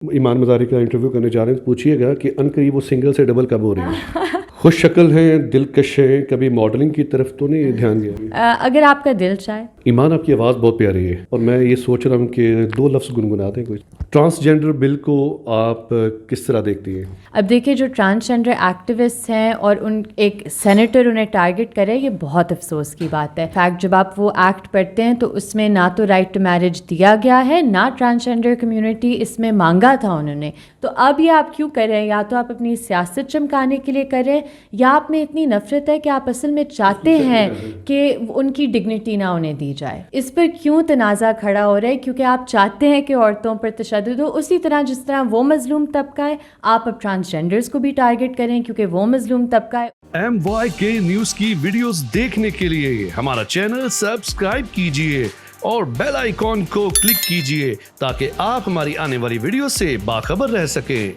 ایمان مزاری کا انٹرویو کرنے جا رہے ہیں تو پوچھیے گا کہ عنقریب وہ سنگل سے ڈبل کب ہو رہی ہے. خوش شکل ہیں، دلکش ہیں، کبھی ماڈلنگ کی طرف تو نہیں دھیان دیا؟ اگر آپ کا دل چاہے. ایمان آپ کی آواز بہت پیاری ہے اور میں یہ سوچ رہا ہوں کہ 2 لفظ گنگنا دیں کوئی. ٹرانسجینڈر بل کو آپ کس طرح دیکھتی ہیں؟ اب دیکھیے جو ٹرانسجینڈر ایکٹیوسٹ ہیں اور ان ایک سینیٹر انہیں ٹارگٹ کرے، یہ بہت افسوس کی بات ہے. فیکٹ جب آپ وہ ایکٹ پڑھتے ہیں تو اس میں نہ تو رائٹ ٹو میرج دیا گیا ہے، نہ ٹرانسجینڈر کمیونٹی اس میں مانگا تھا انہوں نے. تو اب یہ آپ کیوں کر رہے ہیں؟ یا تو آپ اپنی سیاست چمکانے کے لیے کر رہے ہیں، یا آپ میں اتنی نفرت ہے کہ آپ اصل میں چاہتے ہیں کہ ان کی ڈگنیٹی نہ انہیں دی جائے. اس پر کیوں تنازع کھڑا ہو رہا ہے؟ کیونکہ آپ چاہتے ہیں کہ عورتوں پر تشدد ہو. اسی طرح جس طرح وہ مظلوم طبقہ ہے، آپ اب ٹرانسجینڈرز کو بھی ٹارگٹ کریں کیونکہ وہ مظلوم طبقہ ہے. MYK نیوز کی ویڈیوز دیکھنے کے لیے ہمارا چینل سبسکرائب کیجئے اور بیل آئیکن کو کلک کیجئے تاکہ آپ ہماری آنے والی ویڈیو سے باخبر رہ سکیں.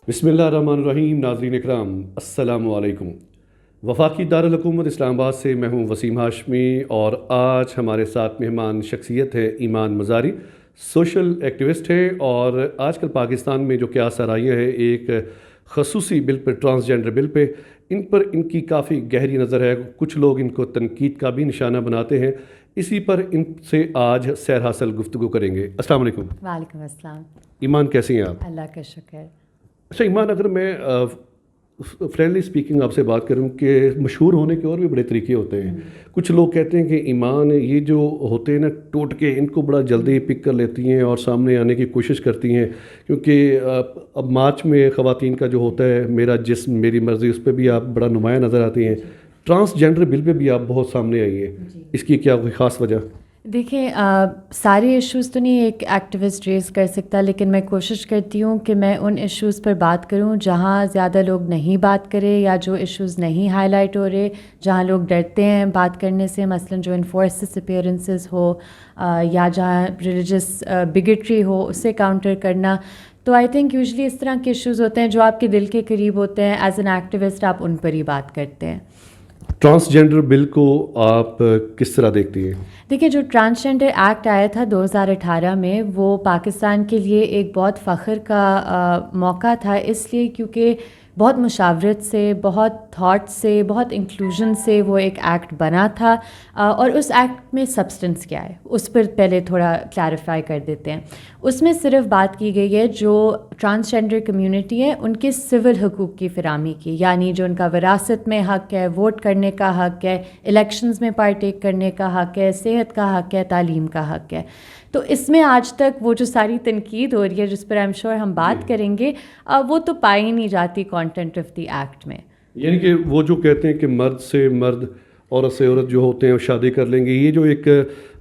بسم اللہ الرحمن الرحیم. ناظرین اکرام السلام علیکم. وفاقی دارالحکومت اسلام آباد سے میں ہوں وسیم ہاشمی اور آج ہمارے ساتھ مہمان شخصیت ہے ایمان مزاری. سوشل ایکٹیوسٹ ہے اور آج کل پاکستان میں جو کیا سرائیاں ہیں ایک خصوصی بل پر، ٹرانسجینڈر بل پہ، ان پر ان کی کافی گہری نظر ہے. کچھ لوگ ان کو تنقید کا بھی نشانہ بناتے ہیں. اسی پر ان سے آج سیر حاصل گفتگو کریں گے. السلام علیکم. وعلیکم السلام. ایمان کیسی ہیں آپ؟ اللہ کا شکر. اچھا ایمان، اگر میں فرینڈلی اسپیکنگ آپ سے بات کروں کہ مشہور ہونے کے اور بھی بڑے طریقے ہوتے ہیں. کچھ لوگ کہتے ہیں کہ ایمان یہ جو ہوتے ہیں نا ٹوٹ کے، ان کو بڑا جلدی پک کر لیتی ہیں اور سامنے آنے کی کوشش کرتی ہیں، کیونکہ اب مارچ میں خواتین کا جو ہوتا ہے میرا جسم میری مرضی، اس پہ بھی آپ بڑا نمایاں نظر آتی ہیں. ٹرانسجینڈر بل پہ بھی آپ بہت سامنے آئی ہیں. اس کی کیا کوئی خاص وجہ؟ دیکھیں سارے ایشوز تو نہیں ایک ایکٹیوسٹ ریز کر سکتا، لیکن میں کوشش کرتی ہوں کہ میں ان ایشوز پر بات کروں جہاں زیادہ لوگ نہیں بات کرے، یا جو ایشوز نہیں ہائی لائٹ ہو رہے، جہاں لوگ ڈرتے ہیں بات کرنے سے، مثلا جو انفورس ڈسپیئرنسز ہو یا جہاں ریلیجس بگٹری ہو، اسے کاؤنٹر کرنا. تو آئی تھنک یوزلی اس طرح کے ایشوز ہوتے ہیں جو آپ کے دل کے قریب ہوتے ہیں. ایز این ایکٹیوسٹ آپ ان پر ہی بات کرتے ہیں. ٹرانسجینڈر بل کو آپ کس طرح دیکھتی ہیں؟ دیکھیے جو ٹرانسجینڈر ایکٹ آیا تھا 2018 میں، وہ پاکستان کے لیے ایک بہت فخر کا موقع تھا، اس لیے کیونکہ بہت مشاورت سے، بہت تھاٹ سے، بہت انکلوژن سے وہ ایک ایکٹ بنا تھا. اور اس ایکٹ میں سبسٹنس کیا ہے اس پر پہلے تھوڑا کلیریفائی کر دیتے ہیں. اس میں صرف بات کی گئی ہے جو ٹرانسجینڈر کمیونٹی ہے ان کے سول حقوق کی فراہمی کی، یعنی جو ان کا وراثت میں حق ہے، ووٹ کرنے کا حق ہے، الیکشنز میں پارٹیک کرنے کا حق ہے، صحت کا حق ہے، تعلیم کا حق ہے. تو اس میں آج تک وہ جو ساری تنقید ہو رہی ہے جس پر آئی ایم شیور ہم بات کریں گے، وہ تو پائی نہیں جاتی کانٹینٹ آف دی ایکٹ میں. یعنی کہ وہ جو کہتے ہیں کہ مرد سے مرد، عورت سے عورت جو ہوتے ہیں وہ شادی کر لیں گے، یہ جو ایک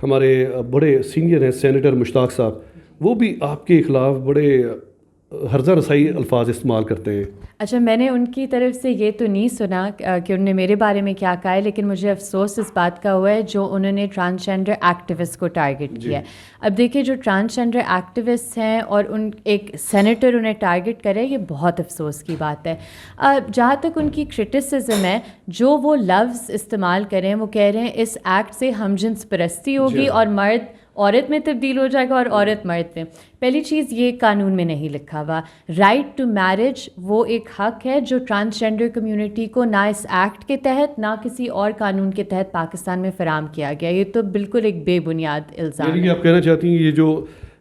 ہمارے بڑے سینئر ہیں سینیٹر مشتاق صاحب، وہ بھی آپ کے خلاف بڑے ہرزہ رسائی الفاظ استعمال کرتے ہیں. اچھا، میں نے ان کی طرف سے یہ تو نہیں سنا کہ انہوں نے میرے بارے میں کیا کہا ہے، لیکن مجھے افسوس اس بات کا ہوا ہے جو انہوں نے ٹرانسجینڈر ایکٹیوسٹ کو ٹارگٹ کیا ہے. اب دیکھیے جو ٹرانسجینڈر ایکٹیوسٹ ہیں اور ان ایک سینیٹر انہیں ٹارگٹ کرے، یہ بہت افسوس کی بات ہے. جہاں تک ان کی کرٹیسزم ہے، جو وہ لفظ استعمال کریں، وہ کہہ رہے ہیں اس ایکٹ سے ہم جنس پرستی ہوگی اور مرد عورت میں تبدیل ہو جائے گا اور عورت مرد میں. پہلی چیز، یہ قانون میں نہیں لکھا ہوا. رائٹ ٹو میرج وہ ایک حق ہے جو ٹرانسجینڈر کمیونٹی کو نہ اس ایکٹ کے تحت نہ کسی اور قانون کے تحت پاکستان میں فراہم کیا گیا. یہ تو بالکل ایک بے بنیاد الزام ہے. یعنی کہ آپ کہنا چاہتی ہیں یہ جو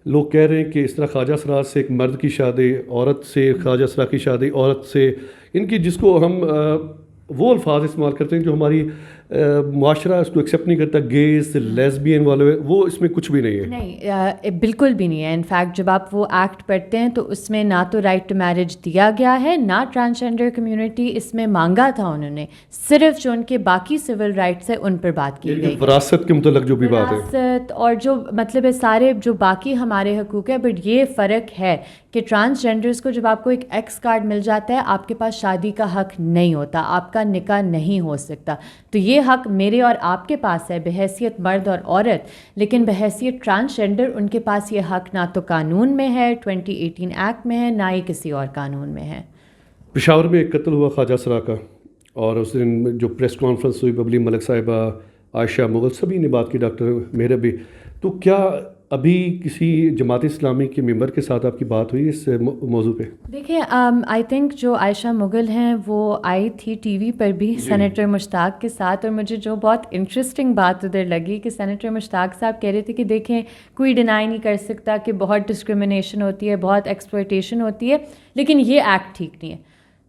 لوگ کہہ رہے ہیں کہ اس طرح خواجہ سرا سے ایک مرد کی شادی، عورت سے خواجہ سرا کی شادی عورت سے، ان کی جس کو ہم وہ الفاظ استعمال کرتے ہیں جو ہماری معاشرہ اس کو ایکسیپٹ نہیں کرتا، گیز لیسبین والے، وہ اس میں کچھ بھی نہیں ہے. نہیں، بالکل بھی نہیں ہے. انفیکٹ جب آپ وہ ایکٹ پڑھتے ہیں تو اس میں نہ تو رائٹ ٹو میرج دیا گیا ہے، نہ ٹرانسجینڈر کمیونٹی اس میں مانگا تھا. انہوں نے صرف جو ان کے باقی سول رائٹس ہیں ان پر بات کی گئی. وراثت کے متعلق جو بھی بات ہے، وراثت اور جو مطلب ہے سارے جو باقی ہمارے حقوق ہیں. بٹ یہ فرق ہے کہ ٹرانسجینڈرز کو جب آپ کو ایک ایکس کارڈ مل جاتا ہے، آپ کے پاس شادی کا حق نہیں ہوتا، آپ کا نکاح نہیں ہو سکتا. تو یہ حق میرے اور آپ کے پاس ہے بحیثیت مرد اور عورت، لیکن بحیثیت ٹرانسجینڈر ان کے پاس یہ حق نہ تو قانون میں ہے، 2018 ایکٹ میں ہے، نہ ہی کسی اور قانون میں ہے. پشاور میں ایک قتل ہوا خواجہ سرا کا، اور اس دن جو پریس کانفرنس ہوئی، ببلی ملک صاحبہ، عائشہ مغل، سبھی نے بات کی، ڈاکٹر میرا بھی. تو کیا ابھی کسی جماعت اسلامی کے ممبر کے ساتھ آپ کی بات ہوئی اس موضوع پہ؟ دیکھیں آئی تھنک جو عائشہ مغل ہیں وہ آئی تھی ٹی وی پر بھی سینیٹر مشتاق کے ساتھ، اور مجھے جو بہت انٹرسٹنگ بات ادھر لگی کہ سینیٹر مشتاق صاحب کہہ رہے تھے کہ دیکھیں کوئی ڈینائی نہیں کر سکتا کہ بہت ڈسکرمنیشن ہوتی ہے، بہت ایکسپلائٹیشن ہوتی ہے، لیکن یہ ایکٹ ٹھیک نہیں ہے۔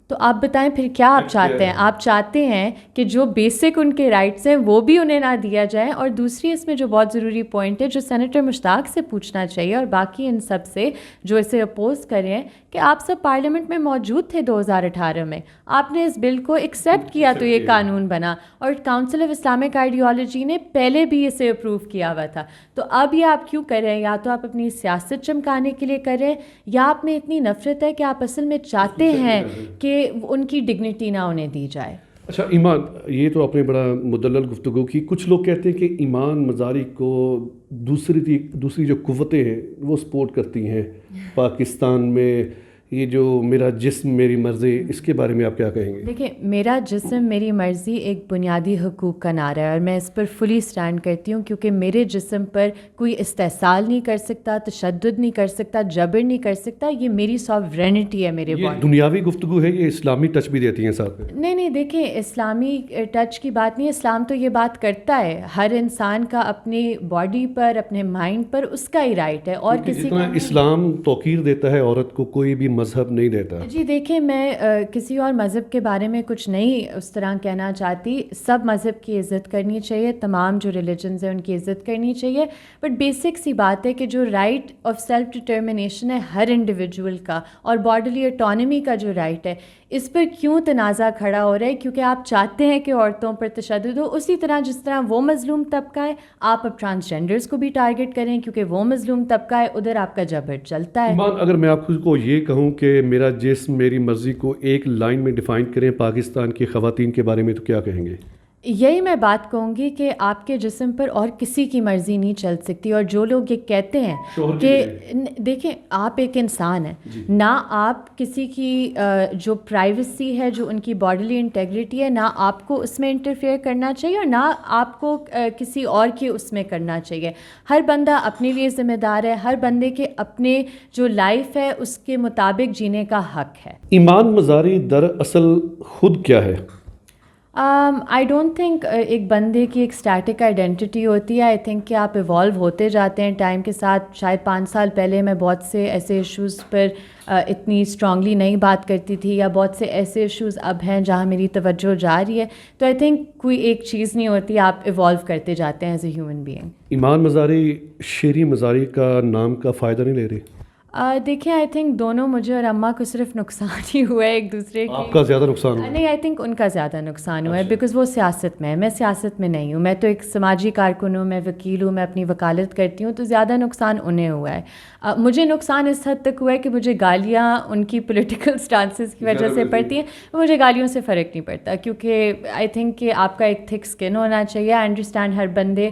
تو آپ بتائیں پھر کیا آپ چاہتے ہیں؟ آپ چاہتے ہیں کہ جو بیسک ان کے رائٹس ہیں وہ بھی انہیں نہ دیا جائے، اور دوسری اس میں جو بہت ضروری پوائنٹ ہے جو سینیٹر مشتاق سے پوچھنا چاہیے اور باقی ان سب سے جو اسے اپوز کریں کہ آپ سب پارلیمنٹ میں موجود تھے 2018 میں، آپ نے اس بل کو ایکسیپٹ کیا تو یہ قانون بنا، اور کاؤنسل آف اسلامک آئیڈیالوجی نے پہلے بھی اسے اپروو کیا ہوا تھا۔ تو اب یہ آپ کیوں کر رہے ہیں؟ یا تو آپ اپنی سیاست چمکانے کے لیے کر رہے ہیں، یا آپ میں اتنی نفرت ہے کہ آپ اصل میں چاہتے ہیں کہ ان کی ڈگنیٹی نہ انہیں دی جائے۔ اچھا ایمان، یہ تو آپ نے بڑا مدلل گفتگو کی۔ کچھ لوگ کہتے ہیں کہ ایمان مزاری کو دوسری جو قوتیں ہیں وہ سپورٹ کرتی ہیں پاکستان میں، یہ جو میرا جسم میری مرضی، اس کے بارے میں آپ کیا کہیں گے؟ دیکھیں، میرا جسم میری مرضی ایک بنیادی حقوق کا نعرہ ہے، اور میں اس پر فلی سٹینڈ کرتی ہوں، کیونکہ میرے جسم پر کوئی استحصال نہیں کر سکتا، تشدد نہیں کر سکتا، جبر نہیں کر سکتا۔ یہ میری ساورینٹی ہے میرے یہ باڈی۔ دنیاوی گفتگو ہے، یہ اسلامی ٹچ بھی دیتی ہیں ساتھ میں؟ نہیں دیکھیں، اسلامی ٹچ کی بات نہیں ہے، اسلام تو یہ بات کرتا ہے ہر انسان کا اپنی باڈی پر، اپنے مائنڈ پر اس کا ہی رائٹ ہے، اور کسی جتنا کا اسلام توقیر دیتا ہے عورت کو، کوئی بھی مذہب نہیں دیتا۔ جی دیکھیں، میں کسی اور مذہب کے بارے میں کچھ نہیں اس طرح کہنا چاہتی، سب مذہب کی عزت کرنی چاہیے، تمام جو ریلیجنز ہیں ان کی عزت کرنی چاہیے، بٹ بیسک سی بات ہے کہ جو رائٹ آف سیلف ڈٹرمنیشن ہے ہر انڈیویجول کا، اور باڈیلی اٹانومی کا جو رائٹ ہے، اس پر کیوں تنازع کھڑا ہو رہا ہے؟ کیونکہ آپ چاہتے ہیں کہ عورتوں پر تشدد ہو، اسی طرح جس طرح وہ مظلوم طبقہ ہے آپ اب ٹرانسجینڈرز کو بھی ٹارگٹ کریں کیونکہ وہ مظلوم طبقہ ہے، ادھر آپ کا جبر چلتا ہے۔ ایمان، اگر میں آپ کو یہ کہوں کہ میرا جسم میری مرضی کو ایک لائن میں ڈیفائن کریں پاکستان کی خواتین کے بارے میں، تو کیا کہیں گے؟ یہی میں بات کہوں گی کہ آپ کے جسم پر اور کسی کی مرضی نہیں چل سکتی، اور جو لوگ یہ کہتے ہیں کہ دیکھیں آپ ایک انسان ہیں، نہ آپ کسی کی جو پرائیویسی ہے، جو ان کی باڈیلی انٹیگریٹی ہے، نہ آپ کو اس میں انٹرفیئر کرنا چاہیے، اور نہ آپ کو کسی اور کی اس میں کرنا چاہیے۔ ہر بندہ اپنے لیے ذمہ دار ہے، ہر بندے کے اپنے جو لائف ہے اس کے مطابق جینے کا حق ہے۔ ایمان مزاری دراصل خود کیا ہے؟ آئی ڈونٹ تھنک ایک بندے کی ایک اسٹیٹک آئیڈینٹی ہوتی ہے۔ آئی تھنک کہ آپ ایوالو ہوتے جاتے ہیں ٹائم کے ساتھ۔ شاید 5 سال پہلے میں بہت سے ایسے ایشوز پر اتنی اسٹرانگلی نہیں بات کرتی تھی، یا بہت سے ایسے ایشوز اب ہیں جہاں میری توجہ جا رہی ہے۔ تو آئی تھنک کوئی ایک چیز نہیں ہوتی، آپ ایوالو کرتے جاتے ہیں ایز اے ہیومن بینگ۔ ایمان مزاری شیری مزاری کا نام کا فائدہ نہیں لے رہی؟ دیکھیں، آئی تھنک دونوں، مجھے اور اماں کو صرف نقصان ہی ہوا ہے ایک دوسرے کی۔ آپ کا زیادہ نقصان ہوا؟ نہیں، آئی تھنک ان کا زیادہ نقصان ہوا ہے، بیکاز وہ سیاست میں ہے، میں سیاست میں نہیں ہوں۔ میں تو ایک سماجی کارکن ہوں، میں وکیل ہوں، میں اپنی وکالت کرتی ہوں، تو زیادہ نقصان انہیں ہوا ہے۔ مجھے نقصان اس حد تک ہوا ہے کہ مجھے گالیاں ان کی پولیٹیکل سٹانسز کی وجہ سے پڑتی ہیں، مجھے گالیوں سے فرق نہیں پڑتا، کیونکہ آئی تھنک کہ آپ کا ایک تھک اسکن ہونا چاہیے۔ آئی انڈرسٹینڈ ہر بندے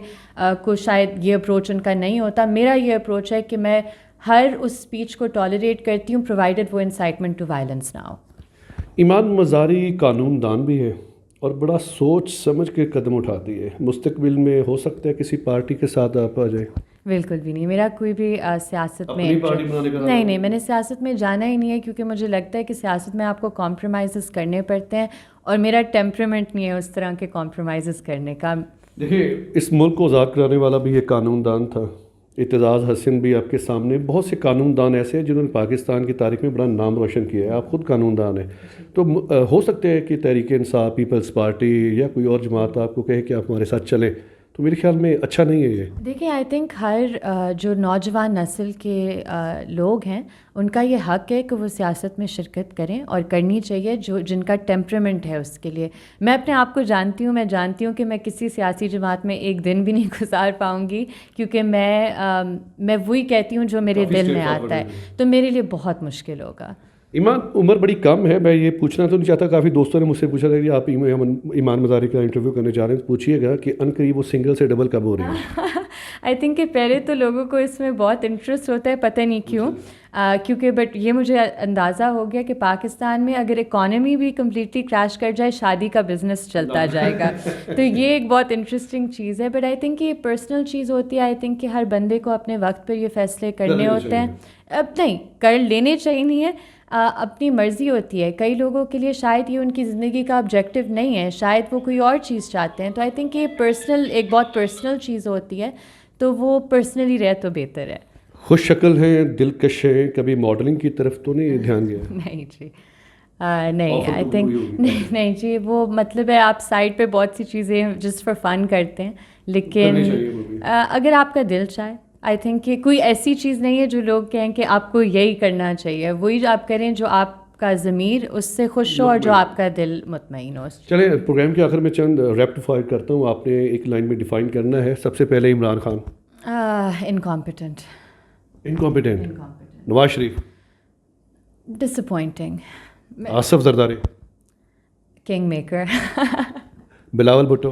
کو شاید یہ اپروچ ان کا نہیں ہوتا، میرا یہ اپروچ ہے کہ میں ہر اس اسپیچ کو ٹالریٹ کرتی ہوں پرووائڈیڈ وہ انسائٹمنٹ ٹو وائلنس نہ ہو۔ ایمان مزاری قانون دان بھی ہے اور بڑا سوچ سمجھ کے قدم اٹھاتی ہے۔ مستقبل میں ہو سکتا ہے کسی پارٹی کے ساتھ آپ آ جائیں؟ بالکل بھی نہیں، میرا کوئی بھی سیاست میں نہیں، میں نے سیاست میں جانا ہی نہیں ہے، کیونکہ مجھے لگتا ہے کہ سیاست میں آپ کو کمپرومائزز کرنے پڑتے ہیں، اور میرا ٹیمپرامنٹ نہیں ہے اس طرح کے کمپرومائزز کرنے کا۔ دیکھیے، اس ملک کو آزاد کرانے والا بھی ایک قانون دان تھا، اعتزاز حسن بھی آپ کے سامنے۔ بہت سے قانون دان ایسے ہیں جنہوں نے پاکستان کی تاریخ میں بڑا نام روشن کیا ہے، آپ خود قانون دان ہیں، تو ہو سکتا ہے کہ تحریک انصاف، پیپلز پارٹی یا کوئی اور جماعت آپ کو کہے کہ آپ ہمارے ساتھ چلیں، تو میرے خیال میں اچھا نہیں ہے یہ۔ دیکھیں، آئی تھنک ہر جو نوجوان نسل کے لوگ ہیں ان کا یہ حق ہے کہ وہ سیاست میں شرکت کریں، اور کرنی چاہیے جن کا ٹیمپرامنٹ ہے اس کے لیے۔ میں اپنے آپ کو جانتی ہوں، میں جانتی ہوں کہ میں کسی سیاسی جماعت میں ایک دن بھی نہیں گزار پاؤں گی، کیونکہ میں وہی کہتی ہوں جو میرے دل میں آتا ہے، تو میرے لیے بہت مشکل ہوگا۔ ایمان، عمر بڑی کم ہے، میں یہ پوچھنا تو نہیں چاہتا، کافی دوستوں نے مجھ سے پوچھا تھا کہ آپ ایمان مزاری کا انٹرویو کرنے جا رہے ہیں، تو پوچھیے گا کہ ان قریب وہ سنگل سے ڈبل کب ہو رہی ہے؟ آئی تھنک کہ پہلے تو لوگوں کو اس میں بہت انٹرسٹ ہوتا ہے، پتہ نہیں کیوں، کیونکہ بٹ یہ مجھے اندازہ ہو گیا کہ پاکستان میں اگر اکانومی بھی کمپلیٹلی کریش کر جائے، شادی کا بزنس چلتا جائے گا. تو یہ ایک بہت انٹرسٹنگ چیز ہے. بٹ آئی تھنک کہ یہ پرسنل چیز ہوتی ہے. آئی تھنک کہ ہر بندے کو اپنے وقت پر یہ فیصلے کرنے ہوتے ہیں. اب نہیں کر لینے چاہیے، نہیں ہے، اپنی مرضی ہوتی ہے. کئی لوگوں کے لیے شاید یہ ان کی زندگی کا آبجیکٹیو نہیں ہے، شاید وہ کوئی اور چیز چاہتے ہیں. تو آئی تھنک یہ پرسنل، ایک بہت پرسنل چیز ہوتی ہے، تو وہ پرسنلی رہے تو بہتر ہے. خوش شکل ہیں، دلکش ہیں، کبھی ماڈلنگ کی طرف تو نہیں دھیان دیا؟ نہیں جی، نہیں آئی تھنک نہیں جی، وہ مطلب ہے آپ سائڈ پہ بہت سی چیزیں جسٹ فار فن کرتے ہیں، لیکن اگر آپ کا دل چاہے، آئی تھنک کہ کوئی ایسی چیز نہیں ہے جو لوگ کہیں کہ آپ کو یہی کرنا چاہیے. وہی آپ کریں جو آپ کا ضمیر اس سے خوش ہو اور جو آپ کا دل مطمئن ہو. چلیں پروگرام کے آخر میں چند ریپڈ فائر کرتا ہوں، آپ نے ایک لائن میں ڈیفائن کرنا ہے. سب سے پہلے Imran Khan. Incompetent. Nawaz Sharif. Disappointing. Asif Zardari. King maker. Bilawal Bhutto.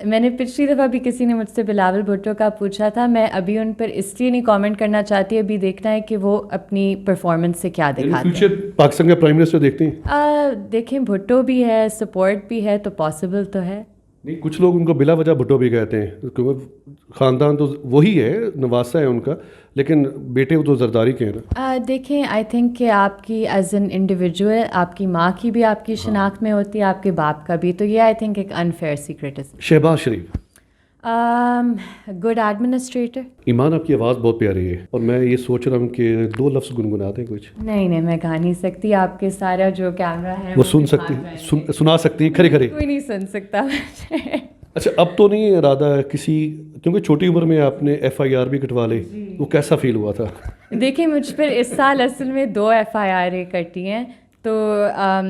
میں نے پچھلی دفعہ بھی کسی نے مجھ سے بلاول بھٹو کا پوچھا تھا، میں ابھی ان پر اس لیے نہیں کامنٹ کرنا چاہتی، ابھی دیکھنا ہے کہ وہ اپنی پرفارمنس سے کیا دکھاتے ہیں. فیوچر پاکستان کا پرائم منسٹر دیکھتے ہیں؟ دیکھیں بھٹو بھی ہے، سپورٹ بھی ہے، تو پاسبل تو ہے. نہیں، کچھ لوگ ان کو بلا وجہ بھٹو بھی کہتے ہیں، کیونکہ خاندان تو وہی ہے، نواسا ہے ان کا، لیکن بیٹے وہ تو زرداری کے ہیں نا. دیکھیں آئی تھنک کہ آپ کی ایز این انڈیویجول، آپ کی ماں کی بھی آپ کی شناخت میں ہوتی ہے، آپ کے باپ کا بھی، تو یہ آئی تھنک ایک انفیئر سیکرٹزم. شہباز شریف. Good administrator. ایمان آپ کی آواز بہت پیاری ہے، اور میں یہ سوچ رہا ہوں کہ 2 لفظ گنگنا دیں کچھ. نہیں میں گا نہیں سکتی، آپ کے سارا جو کیمرہ ہے وہ سن سکتی، سنا سکتی کھڑے کھڑے. کوئی نہیں سن سکتا. اچھا، اب تو نہیں ارادہ ہے کسی، کیونکہ چھوٹی عمر میں آپ نے FIR بھی کٹوا لی، وہ کیسا فیل ہوا تھا؟ دیکھیں مجھ پر اس سال اصل میں 2 FIR کٹی ہیں، تو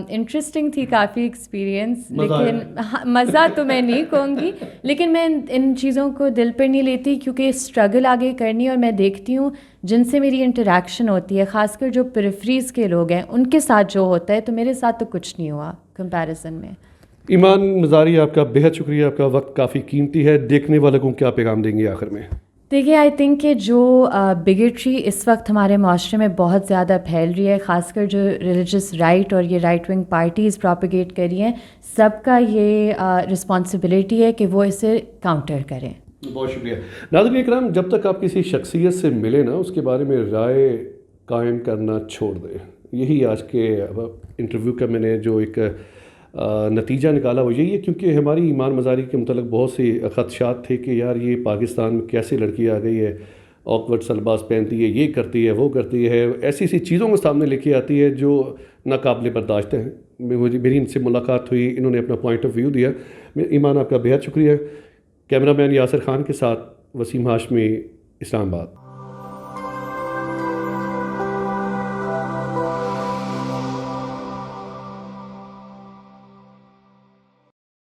انٹرسٹنگ تھی کافی ایکسپیرئنس. لیکن مزہ تو میں نہیں کہوں گی، لیکن میں ان چیزوں کو دل پر نہیں لیتی، کیونکہ اسٹرگل آگے کرنی، اور میں دیکھتی ہوں جن سے میری انٹریکشن ہوتی ہے، خاص کر جو پریفریز کے لوگ ہیں، ان کے ساتھ جو ہوتا ہے، تو میرے ساتھ تو کچھ نہیں ہوا کمپیریزن میں. ایمان مزاری، آپ کا بہت شکریہ، آپ کا وقت کافی قیمتی ہے. دیکھنے والوں کو کیا پیغام دیں گے آخر میں؟ دیکھیے آئی تھنک کہ جو بگیٹری اس وقت ہمارے معاشرے میں بہت زیادہ پھیل رہی ہے، خاص کر جو ریلیجس رائٹ اور یہ رائٹ ونگ پارٹیز پروپیگیٹ کر رہی ہیں، سب کا یہ رسپانسبلٹی ہے کہ وہ اسے کاؤنٹر کریں. بہت شکریہ. ناظرین اکرام، جب تک آپ کسی شخصیت سے ملے نا، اس کے بارے میں رائے قائم کرنا چھوڑ دیں. یہی آج کے انٹرویو کا میں نے جو ایک نتیجہ نکالا وہ یہی ہے، کیونکہ ہماری ایمان مزاری کے متعلق بہت سی خدشات تھے کہ یار یہ پاکستان میں کیسی لڑکی آ گئی ہے، آکورڈ سلباس پہنتی ہے، یہ کرتی ہے، وہ کرتی ہے، ایسی ایسی چیزوں کو سامنے لے کے آتی ہے جو ناقابل برداشت ہیں. میری ان سے ملاقات ہوئی، انہوں نے اپنا پوائنٹ آف ویو دیا. ایمان آپ کا بہت شکریہ. کیمرہ مین یاسر خان کے ساتھ وسیم ہاشمی، اسلام آباد.